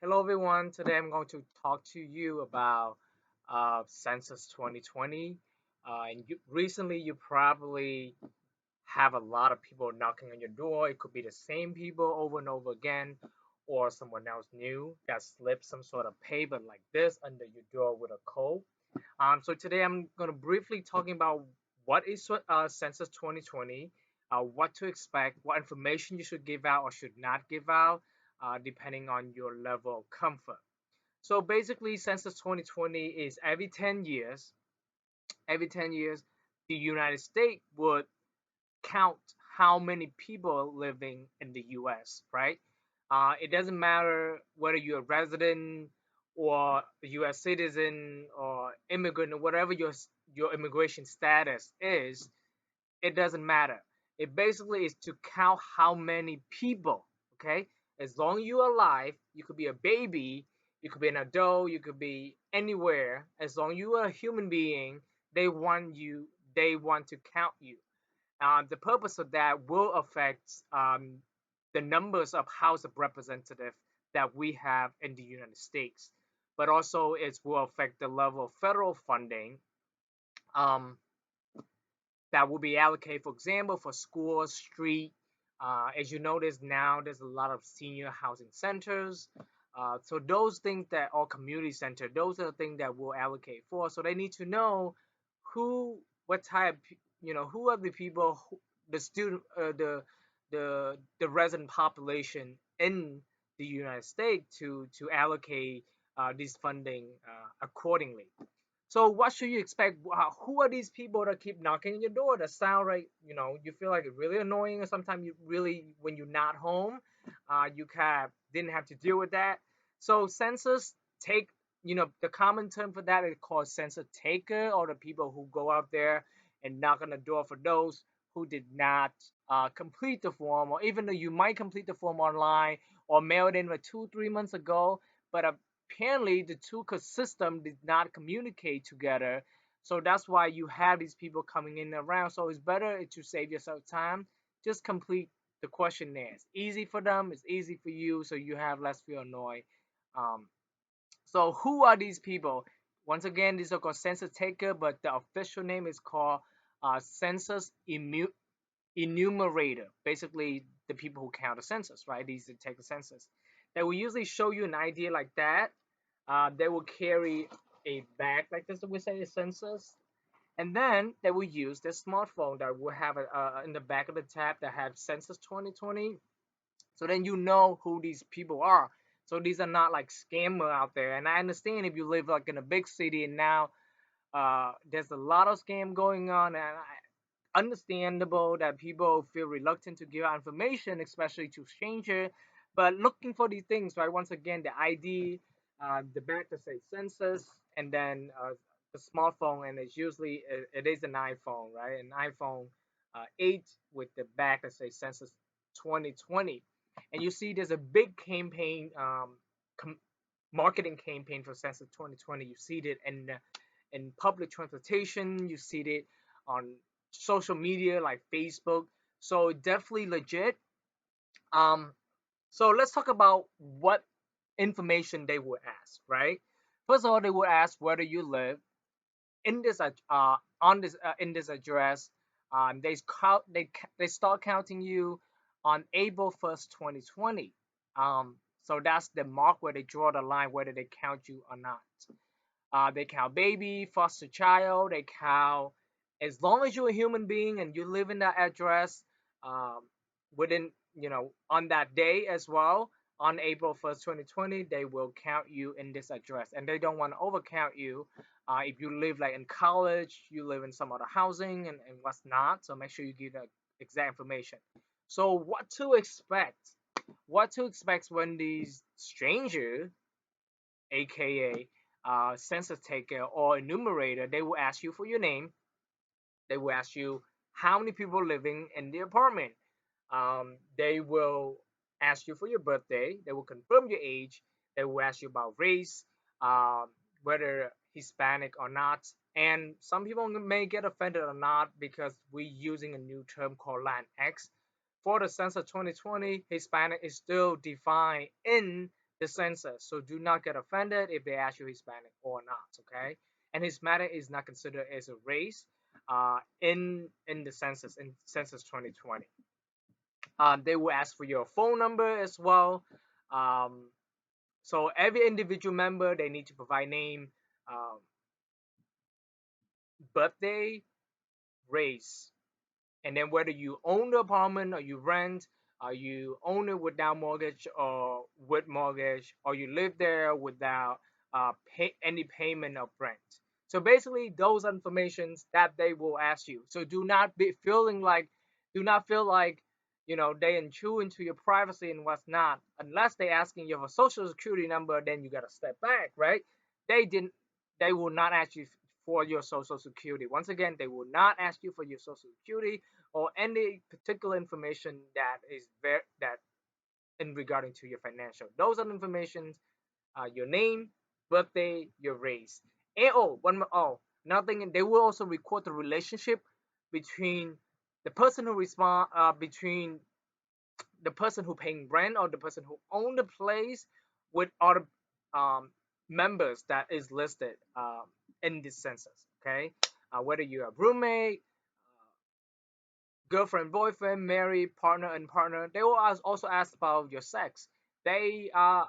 Hello, everyone. Today I'm going to talk to you about Census 2020. Recently, you probably have a lot of people knocking on your door. It could be the same people over and over again, or someone else new that slipped some sort of paper like this under your door with a code. So today I'm going to briefly talking about what is Census 2020, what to expect, what information you should give out or should not give out, depending on your level of comfort. So basically, Census 2020 is every 10 years, the United States would count how many people living in the U.S., right? It doesn't matter whether you're a resident or a U.S. citizen or immigrant or whatever your immigration status is. It doesn't matter. It basically is to count how many people. Okay, as long as you're alive, you could be a baby, you could be an adult, you could be anywhere. As long as you are a human being, they want you. They want to count you. The purpose of that will affect the numbers of House of Representatives that we have in the United States, but also it will affect the level of federal funding um, that will be allocated, for example, for schools, street. As you notice now, there's a lot of senior housing centers. So those things that are community center, those are the things that we'll allocate for. So they need to know who, what type, who are the people, the student, the resident population in the United States to allocate this funding accordingly. So what should you expect? Who are these people that keep knocking on your door that sound like, you feel like it's really annoying, or sometimes you really, when you're not home, you kind of didn't have to deal with that. So census take, the common term for that is called census taker, or the people who go out there and knock on the door for those who did not complete the form, or even though you might complete the form online or mail it in like 2, 3 months ago, but apparently the two system did not communicate together. So that's why you have these people coming in and around. So it's better to save yourself time. Just complete the questionnaire. It's easy for them. It's easy for you. So you have less feel annoyed. Um, so who are these people? Once again, these are called census taker, but the official name is called census enumerator. Basically, the people who count the census, right? These that take the census. They will usually show you an idea like that. They will carry a bag like this that we say a census, and then they will use their smartphone that will have in the back of the tab that have census 2020. So then you know who these people are. So these are not like scammer out there. And I understand if you live like in a big city and now there's a lot of scam going on, and understandable that people feel reluctant to give out information, especially to strangers. But looking for these things, right? Once again, the ID, the back that says census, and then the smartphone, and it's usually it is an iPhone, right? An iPhone 8 with the back that says census 2020, and you see there's a big campaign, com- marketing campaign for census 2020. You see it in public transportation. You see it on social media like Facebook. So definitely legit. Um, so let's talk about what information they would ask, right? First of all, they would ask whether you live in this on this in this address. They start counting you on April 1st, 2020. So that's the mark where they draw the line whether they count you or not. They count baby, foster child. They count as long as you're a human being and you live in that address um, within, on that day as well. On April 1st, 2020, they will count you in this address, and they don't want to overcount you. If you live like in college, you live in some other housing and what's not. So make sure you give the exact information. So what to expect? What to expect when these strangers, aka census taker or enumerator, they will ask you for your name. They will ask you how many people living in the apartment. They will ask you for your birthday. They will confirm your age. They will ask you about race, um, whether Hispanic or not. And some people may get offended or not because we're using a new term called Latinx. For the census 2020, Hispanic is still defined in the census. So do not get offended if they ask you Hispanic or not, okay? And Hispanic is not considered as a race in the census, in census 2020. They will ask for your phone number as well. Um, so every individual member, they need to provide name, um, birthday, race, and then whether you own the apartment or you rent, you own it without mortgage or with mortgage, or you live there without any payment of rent. So basically, those are informations that they will ask you. So do not feel like they intrude into your privacy and what's not, unless they asking you for social security number. Then you gotta step back, right? They didn't. They will not ask you for your social security. Once again, they will not ask you for your social security or any particular information that is very that in regarding to your financial. Those are the information: your name, birthday, your race, and nothing. They will also record the relationship between the person who respond between the person who paying rent or the person who own the place with other um, members that is listed in this census. Okay, whether you're a roommate, girlfriend, boyfriend, married, partner, and partner. They will also ask about your sex. They are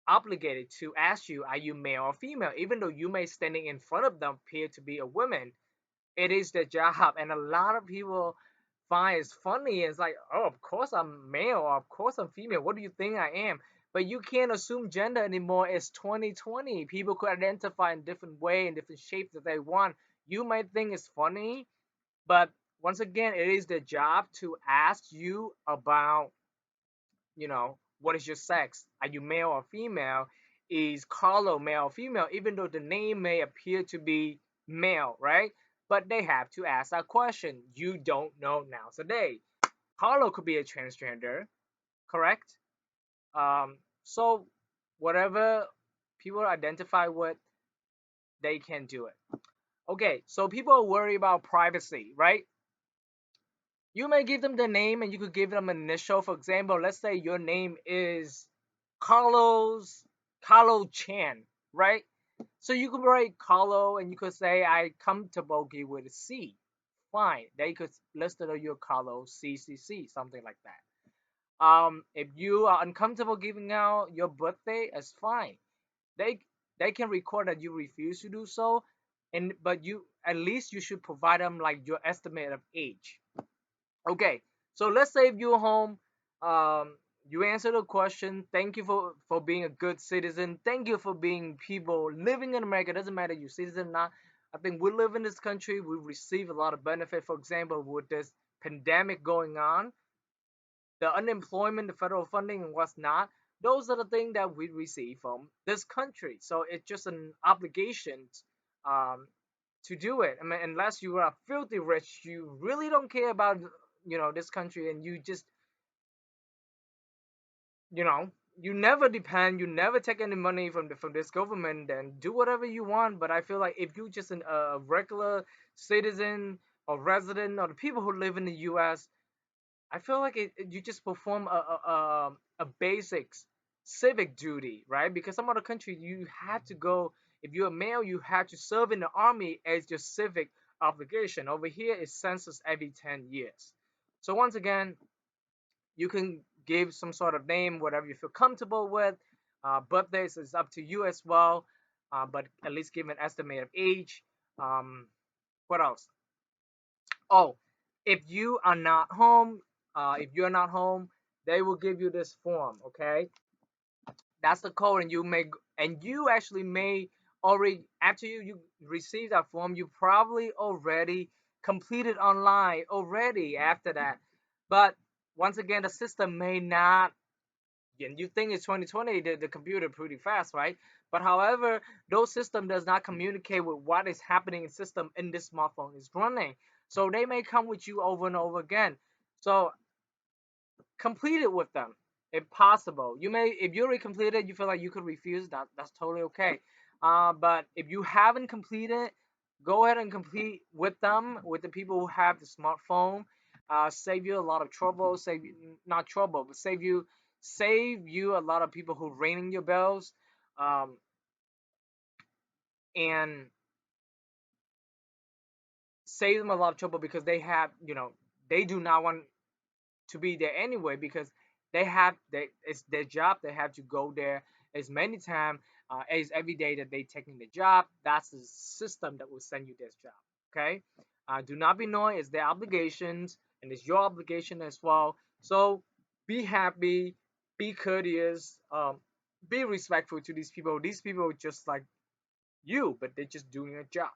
obligated to ask you, are you male or female? Even though you may standing in front of them appear to be a woman, it is their job. And a lot of people find it's funny. It's like, oh, of course I'm male, or of course I'm female. What do you think I am? But you can't assume gender anymore. It's 2020. People could identify in different way, in different shapes that they want. You might think it's funny, but once again, it is their job to ask you about, what is your sex? Are you male or female? Is Carlo male or female? Even though the name may appear to be male, right? But they have to ask that question. You don't know nowadays. Carlo could be a transgender, correct? So whatever people identify with, they can do it. Okay, so people are worried about privacy, right? You may give them the name and you could give them an initial. For example, let's say your name is Carlo Chan, right? So you could write Carlo and you could say I come to Bogi with a C. Fine. They could list it on your Carlo CCC, something like that. If you are uncomfortable giving out your birthday, it's fine. They they can record that you refuse to do so, and but you at least you should provide them like your estimate of age. Okay, so let's say if you're home, you answer the question. Thank you for being a good citizen. Thank you for being people living in America. Doesn't matter you citizen or not. I think we live in this country. We receive a lot of benefit. For example, with this pandemic going on, the unemployment, the federal funding, and what's not. Those are the things that we receive from this country. So it's just an obligation um, to do it. I mean, unless you are filthy rich, you really don't care about this country, and you just you know you never depend, you never take any money from this government. Then do whatever you want. But I feel like if you just a regular citizen or resident or the people who live in the U.S., I feel like you just perform a basics civic duty, right? Because some other country you have to go. If you're a male, you have to serve in the army as your civic obligation. Over here, it's census every 10 years. So once again, you can give some sort of name, whatever you feel comfortable with. Birthdays is up to you as well, but at least give an estimate of age. Um, what else? Oh, if you are not home, if you're not home, they will give you this form. Okay, that's the code, and you actually may already after you receive that form, you probably already completed online already after that. But once again, the system may not. And you think it's 2020, the computer pretty fast, right? But however, those system does not communicate with what is happening in system in this smartphone is running. So they may come with you over and over again. So complete it with them if possible. You may, if you already completed, you feel like you could refuse, that's totally okay. But if you haven't completed, go ahead and complete with them, with the people who have the smartphone. Save you a lot of trouble. Save you, not trouble, but save you a lot of people who ringing your bells, um, and save them a lot of trouble because they have, they do not want to be there anyway because it's their job. They have to go there as many times as every day that they taking the job. That's the system that will send you this job. Okay, do not be annoyed. It's their obligations and it's your obligation as well. So be happy, be courteous, be respectful to these people. These people are just like you, but they're just doing a job.